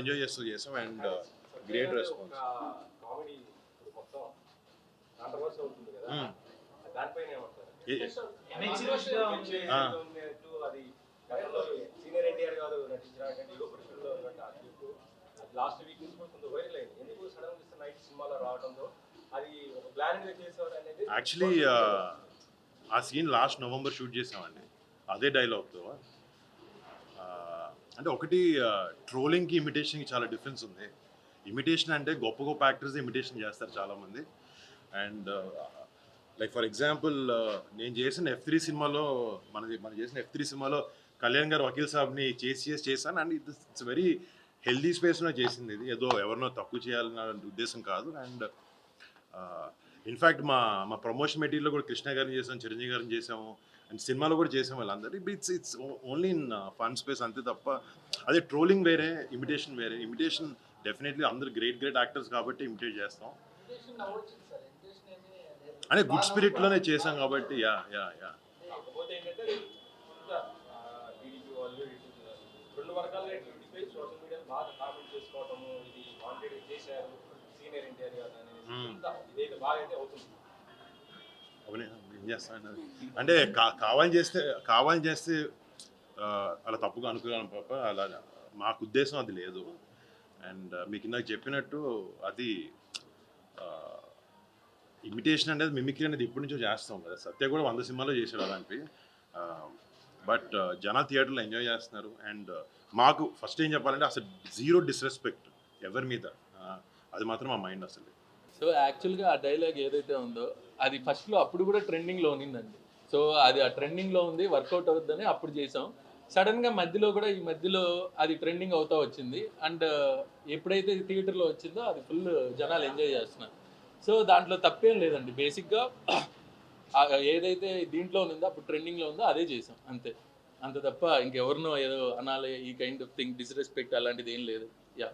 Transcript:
Enjoy చేస్తూ చేసాం and great response. Comedy మొత్తం కాంట్రవర్సీ అవుతుంది కదా, దానిపైన ఏమంటారు? అది గతంలో సీనియర్ ఎన్టీఆర్ గారు నటించిన యుగ పురుషుల్లో లాస్ట్ వీక్ నుంచి కొంచెం వైరల్ అయింది. ఎందుకు సడన్ గా నైట్ సినిమాలో రావడంతో అది ఒక ప్లాన్ గా చేసేవారు అనేది. యాక్చువల్లీ ఆ సీన్ లాస్ట్ నవంబర్ షూట్ చేసామండి. అదే డైలాగ్తో అంటే ఒకటి ట్రోలింగ్కి ఇమిటేషన్కి చాలా డిఫరెన్స్ ఉంది. ఇమిటేషన్ అంటే గొప్ప గొప్ప యాక్టర్స్ ఇమిటేషన్ చేస్తారు చాలామంది. అండ్ లైక్ ఫర్ ఎగ్జాంపుల్ నేను చేసిన F3 సినిమాలో మనం చేసిన F3 సినిమాలో కళ్యాణ్ గారు వకీల్ సాబ్ని చేశాను. అండ్ ఇట్స్ వెరీ హెల్దీ స్పేస్లో చేసింది. ఇది ఏదో ఎవరినో తక్కువ చేయాలన్న ఉద్దేశం కాదు. అండ్ ఇన్ఫ్యాక్ట్ మా ప్రమోషన్ మెటీరియల్లో కూడా కృష్ణ గారిని చేసాం, చిరంజీవి గారిని చేసాము, అండ్ సినిమాలో కూడా చేసాం. వాళ్ళందరూ it's only in fun space అంతే తప్ప అదే ట్రోలింగ్ వేరే, ఇమిటేషన్ వేరే. ఇమిటేషన్ డెఫినెట్లీ అందరూ గ్రేట్ యాక్టర్స్ కాబట్టి ఇమిటేట్ చేస్తాం. అంటే గుడ్ స్పిరిట్లోనే చేసాం కాబట్టి యా. కాకపోతే ఏంటంటే టీడీపీ వాళ్ళు రెండు వర్గాలుగా సోషల్ మీడియాలో బాగా కామెంట్ చేసుకోవటము, ఇది వాంటెడ్ చేశారు సీనియర్ ఎన్టీఆర్ గారు అనేది ఇదైతే బాగా అయితే అవుతుంది. అవునే ఏం చేస్తాను అంటే కావాలని చేస్తే అలా తప్పుగా అనుకున్నాను పాప. అలా మాకు ఉద్దేశం అది లేదు. అండ్ మీకు ఇందాక చెప్పినట్టు అది ఇమిటేషన్ అనేది, మిమిక్రీ అనేది ఇప్పటి నుంచో చేస్తాం కదా. సత్య కూడా 100 సినిమాలో చేశాడు అలాంటివి. బట్ జనాలు థియేటర్లో ఎంజాయ్ చేస్తున్నారు. అండ్ మాకు ఫస్ట్ ఏం చెప్పాలంటే అసలు జీరో డిస్రెస్పెక్ట్ ఎవరి మీద, అది మాత్రం మా మైండ్ అసలు. సో యాక్చువల్గా ఆ డైలాగ్ ఏదైతే ఉందో అది ఫస్ట్లో అప్పుడు కూడా ట్రెండింగ్లో ఉన్నిందండి. సో అది ఆ ట్రెండింగ్లో ఉంది, వర్కౌట్ అవుతుందని అప్పుడు చేసాం. సడన్గా ఈ మధ్యలో అది ట్రెండింగ్ అవుతూ వచ్చింది. అండ్ ఎప్పుడైతే థియేటర్లో వచ్చిందో అది ఫుల్ జనాలు ఎంజాయ్ చేస్తున్నారు. సో దాంట్లో తప్పేం లేదండి. బేసిక్గా ఏదైతే దీంట్లో ఉందో అప్పుడు ట్రెండింగ్లో ఉందో అదే చేసాం అంతే తప్ప ఇంకెవరినో ఏదో అనాలి ఈ కైండ్ ఆఫ్ థింగ్, డిస్రెస్పెక్ట్ అలాంటిది ఏం లేదు. యా